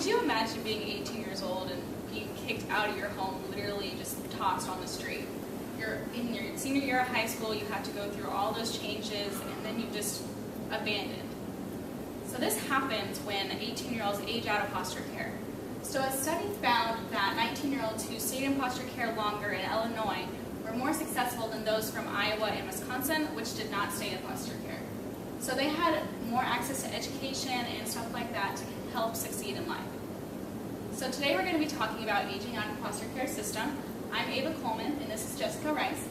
Could you imagine being 18 years old and being kicked out of your home, literally just tossed on the street? You're in your senior year of high school, you have to go through all those changes, and then you just abandoned. So this happens when 18-year-olds age out of foster care. So a study found that 19-year-olds who stayed in foster care longer in Illinois were more successful than those from Iowa and Wisconsin, which did not stay in foster care. So they had more access to education and stuff like that to help succeed in life. So today we're going to be talking about aging out of the foster care system. I'm Ava Coleman, and this is Jessica Rice.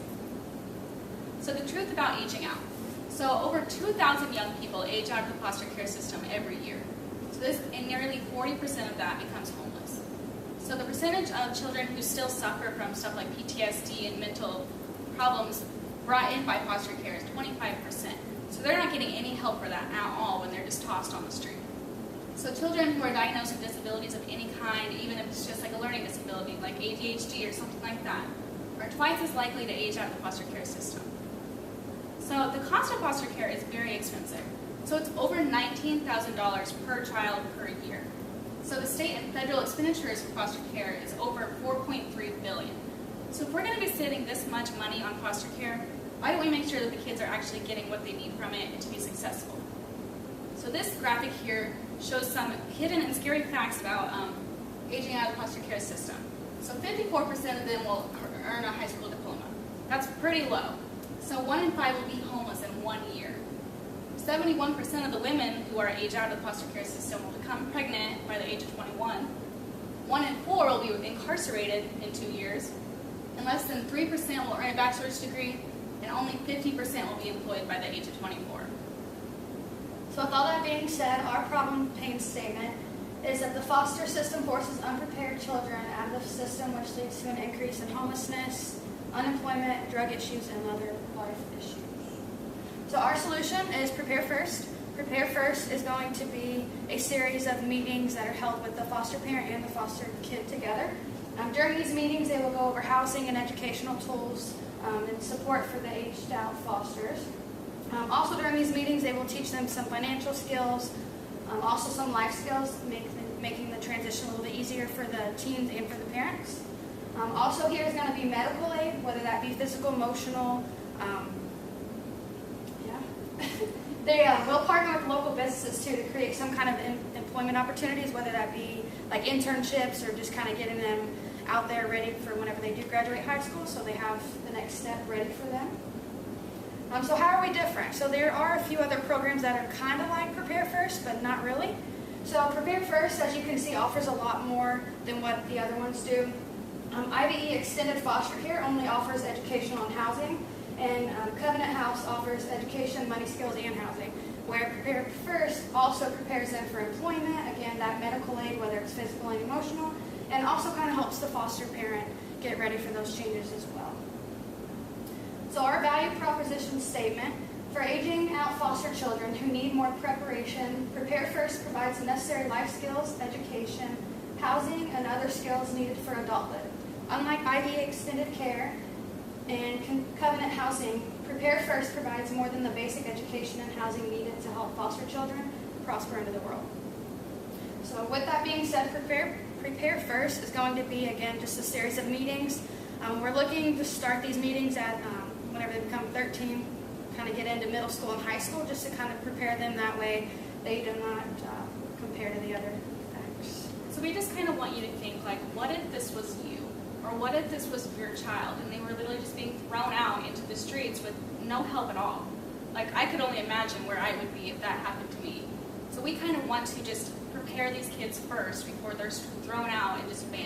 So the truth about aging out. So over 2,000 young people age out of the foster care system every year. So this, and nearly 40% of that becomes homeless. So the percentage of children who still suffer from stuff like PTSD and mental problems brought in by foster care is 25%. So they're not getting any help for that at all when they're just tossed on the street. So children who are diagnosed with disabilities of any kind, even if it's just like a learning disability like ADHD or something like that, are twice as likely to age out of the foster care system. So the cost of foster care is very expensive. So it's over $19,000 per child per year. So the state and federal expenditures for foster care is over $4.3 billion. So if we're going to be saving this much money on foster care, why don't we make sure that the kids are actually getting what they need from it and to be successful? So this graphic here shows some hidden and scary facts about aging out of the foster care system. So 54% of them will earn a high school diploma. That's pretty low. So 1 in 5 will be homeless in 1 year. 71% of the women who are aged out of the foster care system will become pregnant by the age of 21. 1 in 4 will be incarcerated in 2 years. And less than 3% will earn a bachelor's degree, and only 50% will be employed by the age of 24. So with all that being said, our problem pain statement is that the foster system forces unprepared children out of the system, which leads to an increase in homelessness, unemployment, drug issues, and other life issues. So our solution is Prepare First. Prepare First is going to be a series of meetings that are held with the foster parent and the foster kid together. During these meetings, they will go over housing and educational tools and support for the aged out fosters. Also during these meetings, they will teach them some financial skills, also some life skills, making the transition a little bit easier for the teens and for the parents. Also here is going to be medical aid, whether that be physical, emotional. They will partner with local businesses too to create some kind of employment opportunities, whether that be like internships or just kind of getting them out there ready for whenever they do graduate high school, so they have the next step ready for them. So how are we different? So there are a few other programs that are kind of like Prepare First, but not really. So Prepare First, as you can see, offers a lot more than what the other ones do. IBE Extended Foster Care only offers educational and housing, and Covenant House offers education, money skills, and housing, where Prepare First also prepares them for employment, again, that medical aid, whether it's physical and emotional, and also kind of helps the foster parent get ready for those changes as well. So our value proposition statement: for aging out foster children who need more preparation, Prepare First provides the necessary life skills, education, housing, and other skills needed for adulthood. Unlike IBE Extended Care and Covenant Housing, Prepare First provides more than the basic education and housing needed to help foster children prosper into the world. So with that being said, Prepare First is going to be, again, just a series of meetings. We're looking to start these meetings at whenever they become 13, kind of get into middle school and high school, just to kind of prepare them that way they do not compare to the other facts. So we just kind of want you to think, like, what if this was you? Or what if this was your child and they were literally just being thrown out into the streets with no help at all? Like, I could only imagine where I would be if that happened to me. So we kind of want to just prepare these kids first before they're thrown out and just abandoned.